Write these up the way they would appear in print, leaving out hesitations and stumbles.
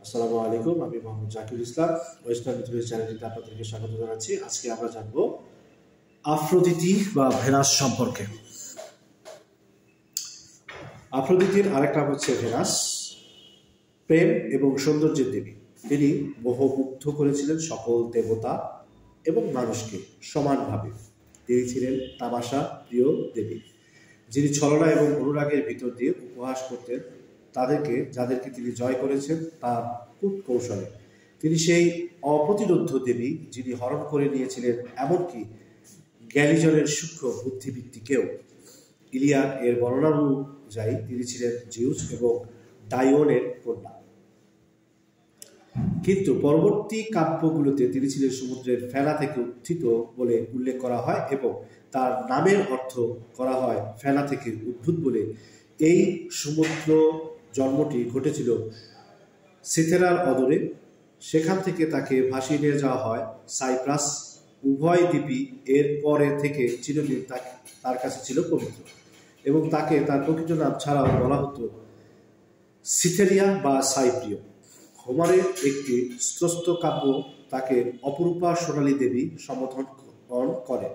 আসসালামু আলাইকুম, আমি মোহাম্মদ জাকির ইসলাম। ওয়েস্টার্ন মিথোলজি চ্যানেলটিতে আপনাদেরকে স্বাগত জানাচ্ছি। আজকে আমরা জানব আফ্রোদিতি বা ভেনাস সম্পর্কে। আফ্রোদিতির আরেক নাম হচ্ছে ভেনাস, প্রেম এবং সৌন্দর্যের দেবী। তিনি মোহমুগ্ধ করেছিলেন সকল দেবতা এবং মানুষকে সমানভাবে। তিনি ছিলেন তামাশা প্রিয় দেবী, যিনি ছলনা এবং অনুরাগের ভিতর দিয়ে উপহাস করতেন যাদেরকে তিনি জয় করেছেন তার কূটকৌশলে। তিনি সেই অপ্রতিরোধ্য দেবী যিনি হরণ করে নিয়েছিলেন এমনকি গ্যালিজনের সূক্ষ্ম বুদ্ধিবৃত্তিকেও। ইলিয়াড এর বর্ণনা অনুযায়ী তিনি ছিলেন জিউস এবং ডাইওনের কন্যা, কিন্তু পরবর্তী কাব্যগুলোতে তিনি ছিলেন সমুদ্রের ফেনা থেকে উত্থিত বলে উল্লেখ করা হয় এবং তার নামের অর্থ করা হয় ফেনা থেকে উদ্ভূত বলে। এই সমুদ্র জন্মটি ঘটেছিল সিথেরার অদূরে। সেখান থেকে তাকে ভাসিয়ে নিয়ে যাওয়া হয় সাইপ্রাস। উভয় দ্বীপই এর পরে থেকে চিরদিন তার কাছে ছিল পবিত্র এবং তাকে তার প্রকৃত নাম ছাড়াও বলা হতো সিথেরিয়া বা সাইপ্রিয়। হোমারের একটি স্রস্ত কাব্য তাকে অপরূপা সোনালী দেবী সম্বোধন করে।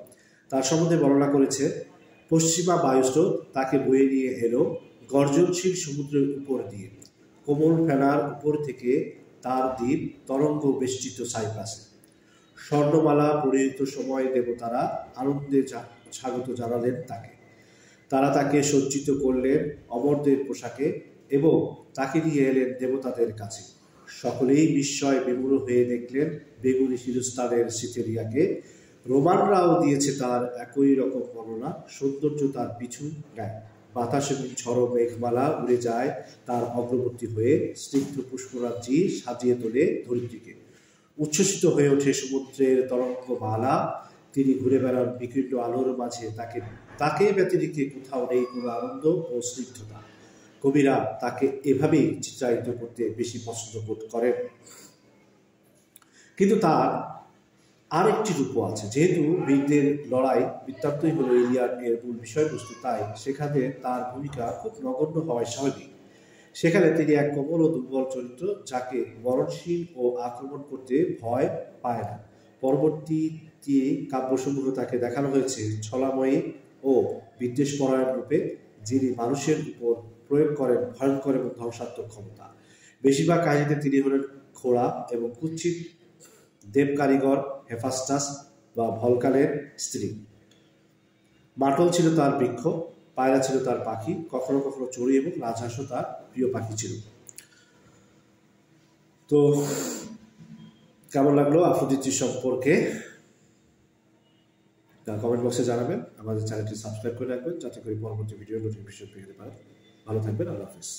তার সম্বন্ধে বর্ণনা করেছে, পশ্চিমা বায়ুস্রোত তাকে বয়ে নিয়ে এলো গর্জনশীল সমুদ্রের উপর দিয়ে, কোমল ফেনার উপর থেকে তার দ্বীপ তরঙ্গ বেষ্টিত সাইপ্রাসে। স্বর্ণমালা পরিহিত সময় দেবতারা আনন্দে স্বাগত জানালেন তাকে। তারা তাকে সজ্জিত করলেন অমরদের পোশাকে এবং তাকে নিয়ে এলেন দেবতাদের কাছে। সকলেই বিস্ময় বিমূঢ় হয়ে দেখলেন বেগুনি শিরস্থানের সিথেরিয়াকে। রোমানরাও দিয়েছে তার একই রকম বর্ণনা। সৌন্দর্য তার পিছু নেয়, বাতাস এবং ঝড়ো মেঘমালা উড়ে যায় তার অগ্রবর্তী হয়ে, স্নিগ্ধ পুষ্পরাজ্যি সাজিয়ে তোলে ধরিত্রীকে। উচ্ছ্বসিত হয়ে ওঠে সমুদ্রের তরঙ্গমালা। তিনি ঘুরে বেড়ান বিকীর্ণ আলোর মাঝে। তাকে ব্যতিরেকে কোথাও নেই কোনো আনন্দ ও স্নিগ্ধতা। কবিরা তাকে এভাবেই চিত্রায়িত করতে বেশি পছন্দ করেন। কিন্তু তার আরেকটি রূপ আছে। যেহেতু বীরদের লড়াই বৃত্তান্তই হলো ইলিয়াড এর মূল বিষয়বস্তু, তাই সেখানে তার ভূমিকা খুব নগণ্য হওয়াই স্বাভাবিক। সেখানে তিনি এক কোমল ও দুর্বল চরিত্র, যাকে মরণশীল ও আক্রমণ করতে ভয় পায় না। পরবর্তী কাব্যসমূহ তাকে দেখানো হয়েছে ছলাময়ী ও বিদ্বেষপরায়ণ রূপে, যিনি মানুষের উপর প্রয়োগ করেন ভয়ঙ্কর এবং ধ্বংসাত্মক ক্ষমতা। বেশিরভাগ কাহিনীতে তিনি হলেন খোড়া এবং কুৎসিত দেব কারিগর হেফাস্টাস বা ভলকানের স্ত্রী। মাটল ছিল তার বৃক্ষ, পায়রা ছিল তার পাখি, কখনো কখনো চড়ুই এবং রাজহাঁসও তার প্রিয় পাখি ছিল। তো কেমন লাগলো আফ্রোদিতি সম্পর্কে কমেন্ট বক্সে জানাবেন। আমাদের চ্যানেলটি সাবস্ক্রাইব করে রাখবেন যাতে করে পরবর্তী ভিডিও নোটিফিকেশন পেতে পারেন। ভালো থাকবেন। আল্লাহ হাফেজ।